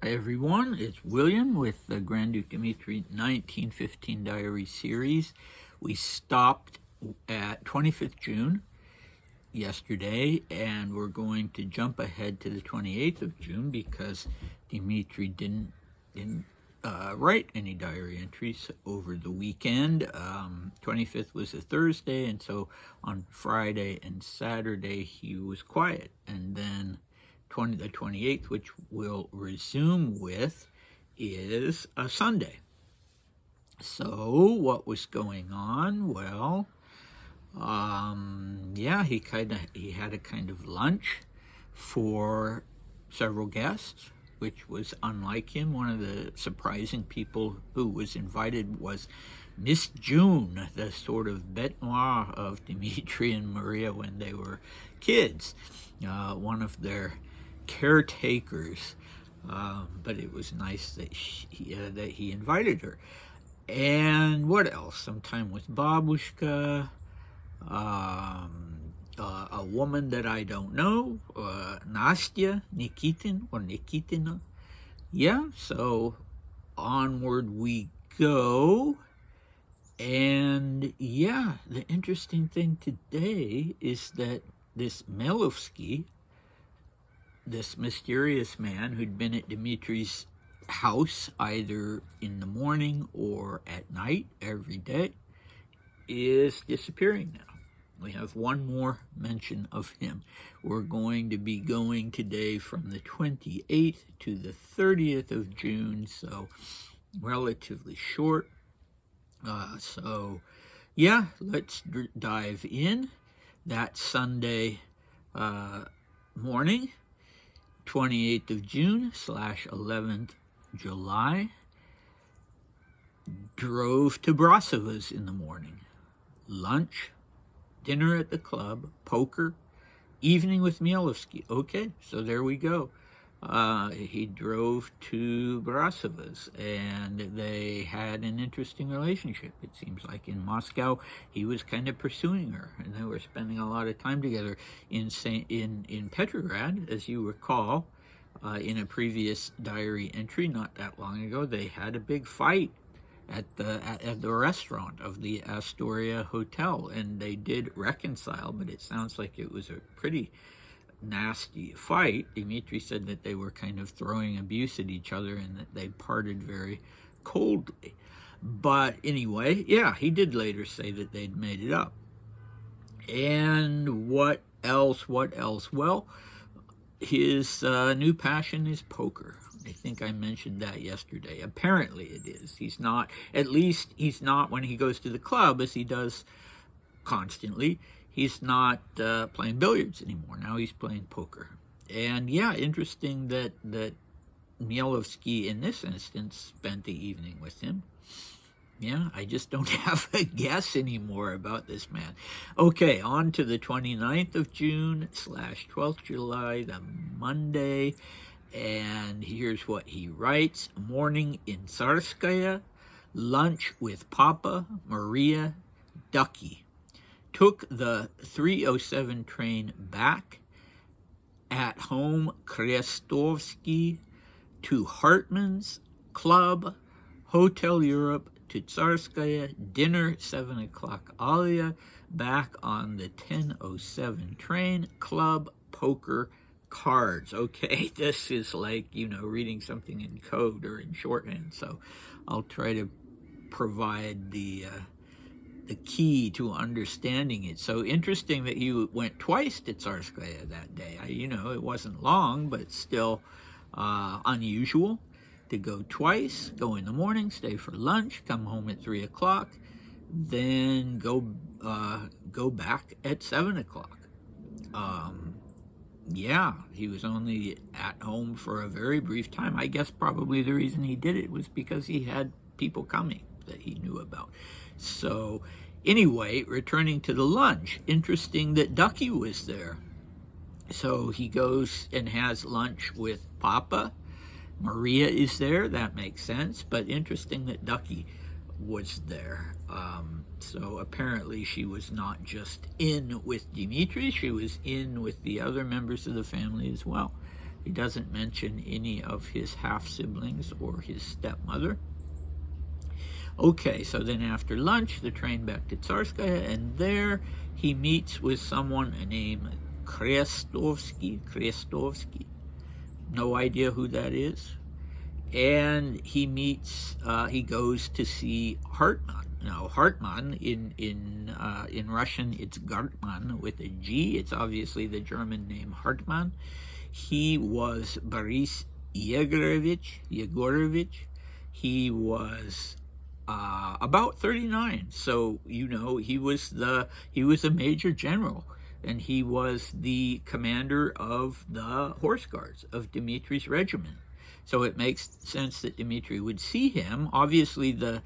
Hi everyone, it's William with the Grand Duke Dmitri 1915 Diary Series. We stopped at 25th June yesterday, and we're going to jump ahead to the 28th of June because Dmitri didn't write any diary entries over the weekend. 25th was a Thursday, and so on Friday and Saturday he was quiet, and then the 28th, which we'll resume with, is a Sunday. So what was going on? Well, he had a kind of lunch for several guests, which was unlike him. One of the surprising people who was invited was Miss June, the sort of bête noire of Dmitri and Maria when they were kids, one of their caretakers, but it was nice that he invited her. And what else? Sometime with Babushka, a woman that I don't know, Nastya, Nikitina. Yeah, so onward we go. And yeah, the interesting thing today is that this Melovsky, this mysterious man who'd been at Dmitri's house either in the morning or at night every day, is disappearing now. We have one more mention of him. We're going to be going today from the 28th to the 30th of June, so relatively short. So yeah, let's dive in. That Sunday morning, 28th of June / 11th July, drove to Brasova's in the morning. Lunch, dinner at the club, poker, evening with Mielowski. Okay, so there we go. He drove to Brasova's, and they had an interesting relationship. It seems like in Moscow, he was kind of pursuing her, and they were spending a lot of time together. In Petrograd, as you recall, in a previous diary entry not that long ago, they had a big fight at the restaurant of the Astoria Hotel, and they did reconcile, but it sounds like it was a pretty nasty fight. Dmitri said that they were kind of throwing abuse at each other and that they parted very coldly. But anyway, yeah, he did later say that they'd made it up. And what else? Well, his new passion is poker. I think I mentioned that yesterday. Apparently it is. He's not, at least he's not when he goes to the club, as he does constantly. He's not playing billiards anymore. Now he's playing poker. And yeah, interesting that Mielowski in this instance spent the evening with him. Yeah, I just don't have a guess anymore about this man. Okay, on to the 29th of June / 12th July, the Monday. And here's what he writes. Morning in Tsarskaya, lunch with Papa, Maria, Ducky. Took the 3:07 train back. At home, Krestovsky to Hartman's, club, Hotel Europe to Tsarskaya, dinner 7 o'clock Alia, back on the 10:07 train, club, poker, cards. Okay, this is like, reading something in code or in shorthand, so I'll try to provide the key to understanding it. So interesting that he went twice to Tsarskaya that day. It wasn't long, but still unusual to go twice, go in the morning, stay for lunch, come home at 3 o'clock, then go back at 7 o'clock. Yeah, he was only at home for a very brief time. I guess probably the reason he did it was because he had people coming that he knew about. So anyway, returning to the lunch, interesting that Ducky was there. So he goes and has lunch with Papa. Maria is there, that makes sense, but interesting that Ducky was there. So apparently she was not just in with Dmitri, she was in with the other members of the family as well. He doesn't mention any of his half-siblings or his stepmother. Okay, so then after lunch, the train back to Tsarskaya, and there he meets with someone named Krestovsky. No idea who that is. And he goes to see Hartmann. Now, Hartmann, in Russian, it's Gartmann with a G. It's obviously the German name Hartmann. He was Boris Yegorovich. He was about 39. So, you know, he was a major general, and he was the commander of the Horse Guards of Dmitri's regiment. So it makes sense that Dmitri would see him. Obviously, the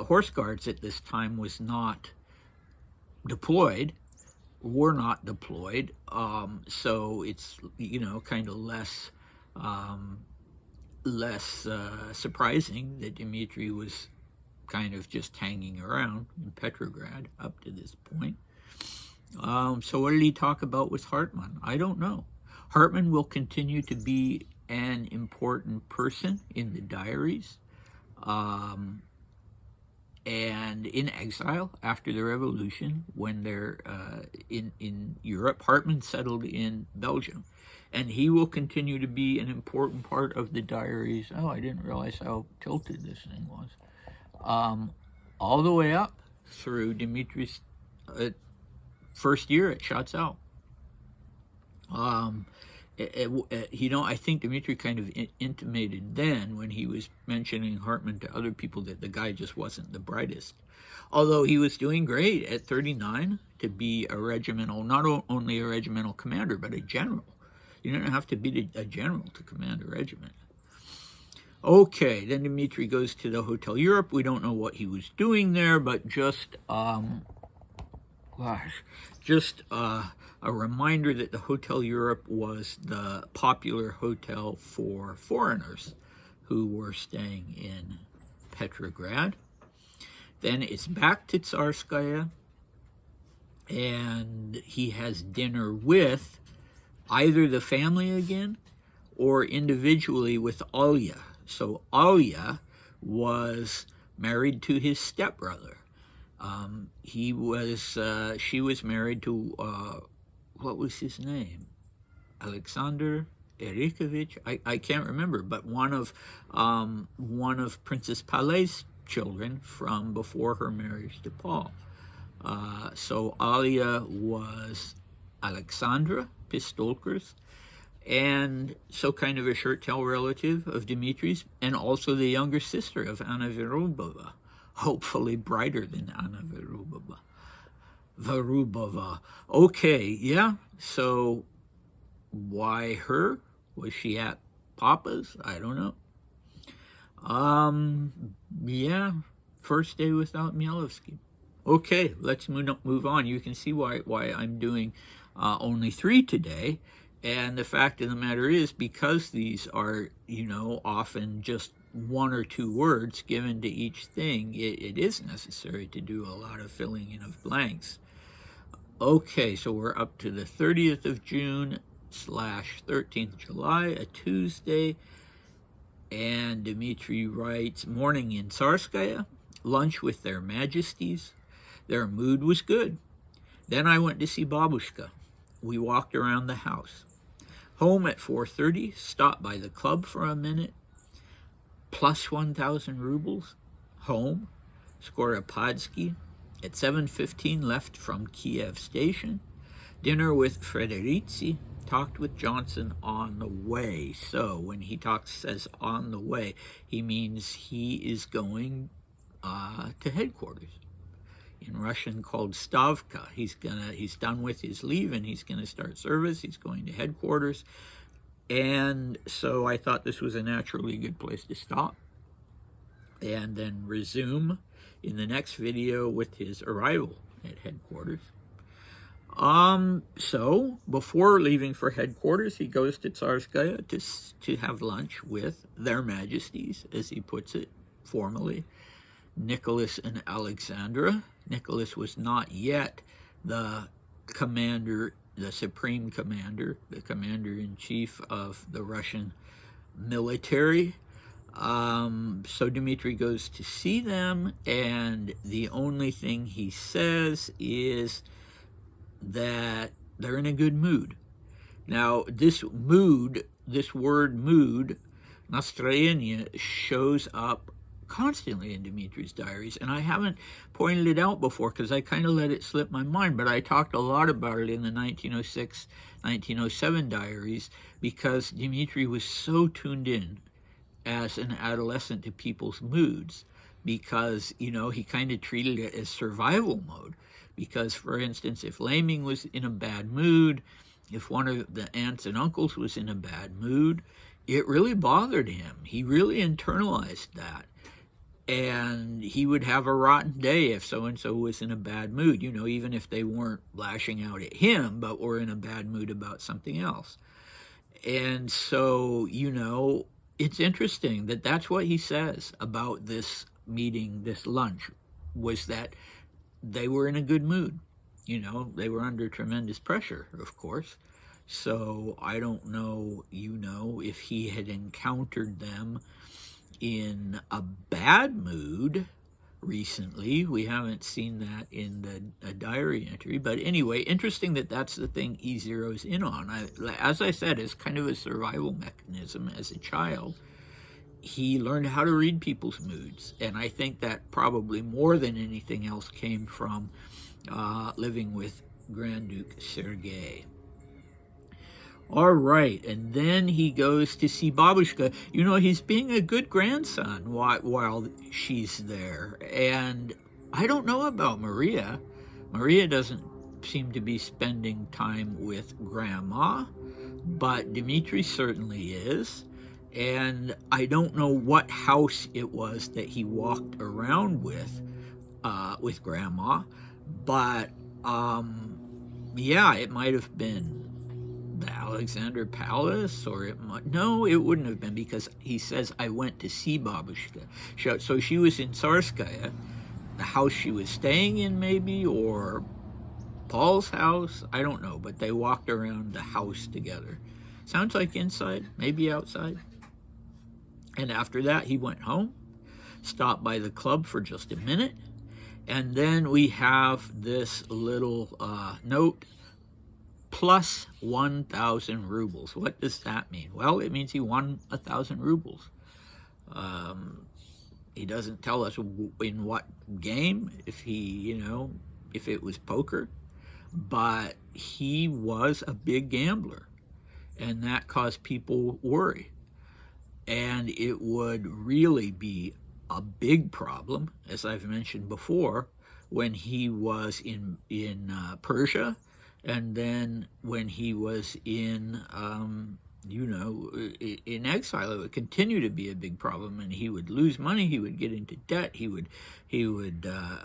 Horse Guards at this time were not deployed. So it's, you know, kind of less surprising that Dmitri was kind of just hanging around in Petrograd up to this point. So what did he talk about with Hartmann? I don't know. Hartmann will continue to be an important person in the diaries, and in exile after the revolution, when they're in Europe. Hartmann settled in Belgium, and he will continue to be an important part of the diaries. Oh, I didn't realize how tilted this thing was. All the way up through Dmitri's first year at Chatzau. I think Dmitri kind of intimated then, when he was mentioning Hartmann to other people, that the guy just wasn't the brightest. Although he was doing great at 39 to be a regimental, not only a regimental commander, but a general. You don't have to be a general to command a regiment. Okay, then Dmitri goes to the Hotel Europe. We don't know what he was doing there, but just a reminder that the Hotel Europe was the popular hotel for foreigners who were staying in Petrograd. Then it's back to Tsarskaya, and he has dinner with either the family again or individually with Alya. So Alya was married to his stepbrother. She was married to, what was his name? Alexander Erikovich? I can't remember, but one of Princess Palet's children from before her marriage to Paul. So Alya was Alexandra Pistolker's, and so kind of a shirt-tail relative of Dmitri's, and also the younger sister of Anna Verubova, hopefully brighter than Anna Verubova. Okay, yeah, so why her? Was she at Papa's? I don't know. Yeah, first day without Mielewski. Okay, let's move on. You can see why I'm doing only 3 today. And the fact of the matter is, because these are, you know, often just 1 or 2 words given to each thing, it is necessary to do a lot of filling in of blanks. Okay, so we're up to the 30th of June / 13th July, a Tuesday. And Dmitri writes, morning in Tsarskaya, lunch with their Majesties. Their mood was good. Then I went to see Babushka. We walked around the house. Home at 4:30, stopped by the club for a minute. Plus 1,000 rubles. Home. Skoropadsky. At 7:15, left from Kiev station. Dinner with Frederici. Talked with Johnson on the way. So when he says on the way, he means he is going to headquarters. In Russian called Stavka. He's done with his leave and he's gonna start service. He's going to headquarters. And so I thought this was a naturally good place to stop and then resume in the next video with his arrival at headquarters. So before leaving for headquarters, he goes to Tsarskaya to have lunch with their Majesties, as he puts it formally, Nicholas and Alexandra. Nicholas was not yet the commander, the supreme commander, the commander-in-chief of the Russian military. So Dmitri goes to see them, and the only thing he says is that they're in a good mood. Now, this word mood, настроение, shows up constantly in Dmitri's diaries, and I haven't pointed it out before because I kind of let it slip my mind, but I talked a lot about it in the 1906, 1907 diaries because Dmitri was so tuned in as an adolescent to people's moods because, you know, he kind of treated it as survival mode because, for instance, if Laming was in a bad mood, if one of the aunts and uncles was in a bad mood, it really bothered him. He really internalized that. And he would have a rotten day if so-and-so was in a bad mood, you know, even if they weren't lashing out at him, but were in a bad mood about something else. And so, you know, it's interesting that that's what he says about this meeting, this lunch, was that they were in a good mood. You know, they were under tremendous pressure, of course. So I don't know, you know, if he had encountered them in a bad mood recently. We haven't seen that in the diary entry. But anyway, interesting that that's the thing he zeroes in on. As I said, it's kind of a survival mechanism as a child. He learned how to read people's moods. And I think that probably more than anything else came from living with Grand Duke Sergei. All right, and then he goes to see Babushka. You know, he's being a good grandson while she's there. And I don't know about Maria. Maria doesn't seem to be spending time with Grandma, but Dmitri certainly is. And I don't know what house it was that he walked around with Grandma, but yeah, it might have been the Alexander Palace, or it wouldn't have been, because he says, I went to see Babushka. So she was in Tsarskaya, the house she was staying in maybe, or Paul's house, I don't know, but they walked around the house together. Sounds like inside, maybe outside. And after that, he went home, stopped by the club for just a minute, and then we have this little note, plus 1,000 rubles. What does that mean? Well, it means he won 1,000 rubles. He doesn't tell us in what game, if it was poker, but he was a big gambler, and that caused people worry. And it would really be a big problem, as I've mentioned before, when he was in Persia, and then when he was in exile. It would continue to be a big problem, and he would lose money, he would get into debt, he would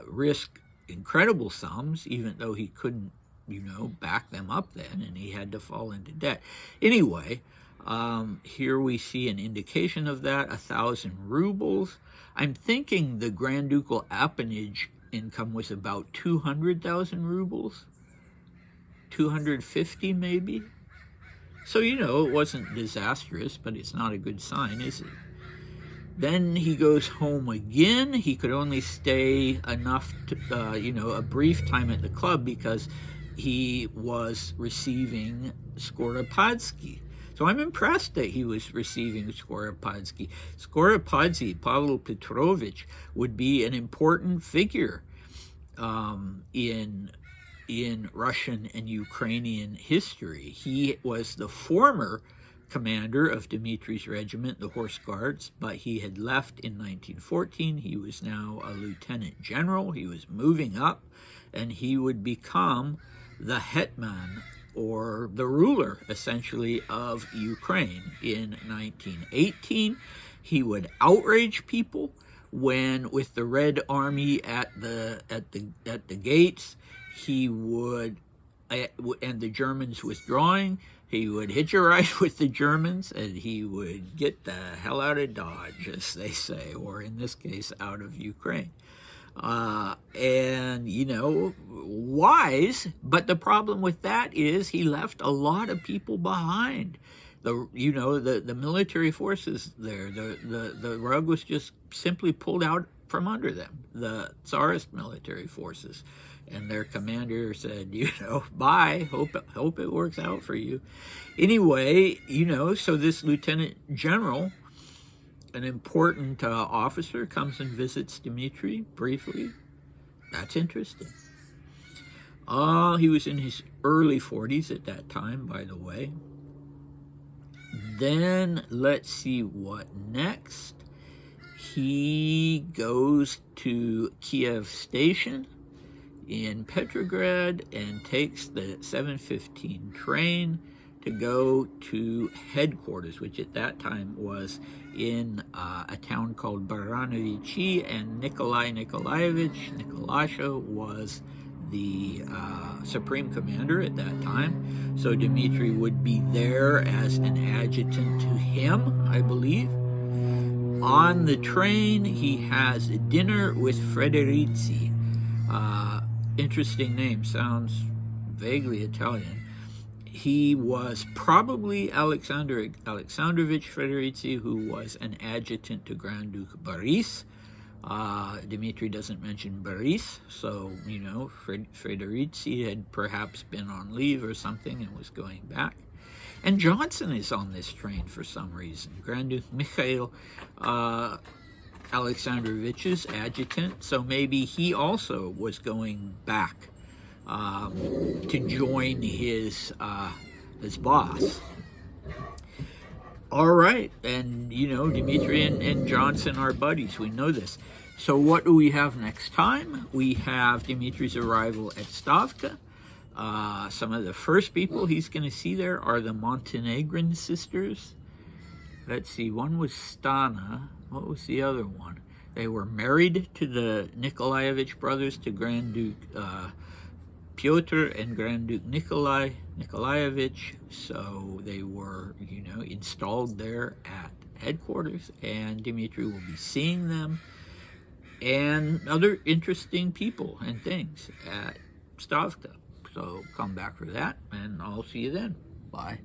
risk incredible sums, even though he couldn't, back them up then, and he had to fall into debt. Anyway, here we see an indication of that, 1,000 rubles. I'm thinking the Grand Ducal appanage income was about 200,000 rubles, 250 maybe. So, it wasn't disastrous, but it's not a good sign, is it? Then he goes home again. He could only stay enough to, a brief time at the club because he was receiving Skoropadsky. So I'm impressed that he was receiving Skoropadsky. Skoropadsky, Pavlo Petrovich, would be an important figure in Russian and Ukrainian history. He was the former commander of Dmitri's regiment, the Horse Guards, but he had left in 1914. He was now a lieutenant general. He was moving up, and he would become the hetman, or the ruler, essentially, of Ukraine in 1918. He would outrage people when, with the Red Army at the gates, he would, and the Germans withdrawing, he would hitch a ride with the Germans, and he would get the hell out of Dodge, as they say, or in this case, out of Ukraine. And, you know, wise, but the problem with that is he left a lot of people behind. The military forces there, the rug was just simply pulled out from under them, the Tsarist military forces. And their commander said, bye, hope it works out for you. Anyway, so this lieutenant general, an important officer, comes and visits Dmitri briefly. That's interesting. He was in his early 40s at that time, by the way. Then let's see what next. He goes to Kiev Station in Petrograd and takes the 7:15 train to go to headquarters, which at that time was in a town called Baranovichi, and Nikolai Nikolaevich Nikolasha was the supreme commander at that time. So Dmitri would be there as an adjutant to him, I believe. On the train, he has a dinner with Frederici. Interesting name, sounds vaguely Italian. He was probably Alexander Alexandrovich Frederici, who was an adjutant to Grand Duke Boris. Dmitri doesn't mention Boris, so, Frederici had perhaps been on leave or something and was going back. And Johnson is on this train for some reason. Grand Duke Mikhail Alexandrovich's adjutant, so maybe he also was going back to join his boss. All right, and Dmitri and Johnson are buddies. We know this. So what do we have next time? We have Dmitri's arrival at Stavka. Some of the first people he's going to see there are the Montenegrin sisters. Let's see, one was Stana. What was the other one? They were married to the Nikolaevich brothers, to Grand Duke Pyotr and Grand Duke Nikolaevich. So they were, installed there at headquarters, and Dmitri will be seeing them and other interesting people and things at Stavka. So come back for that, and I'll see you then. Bye.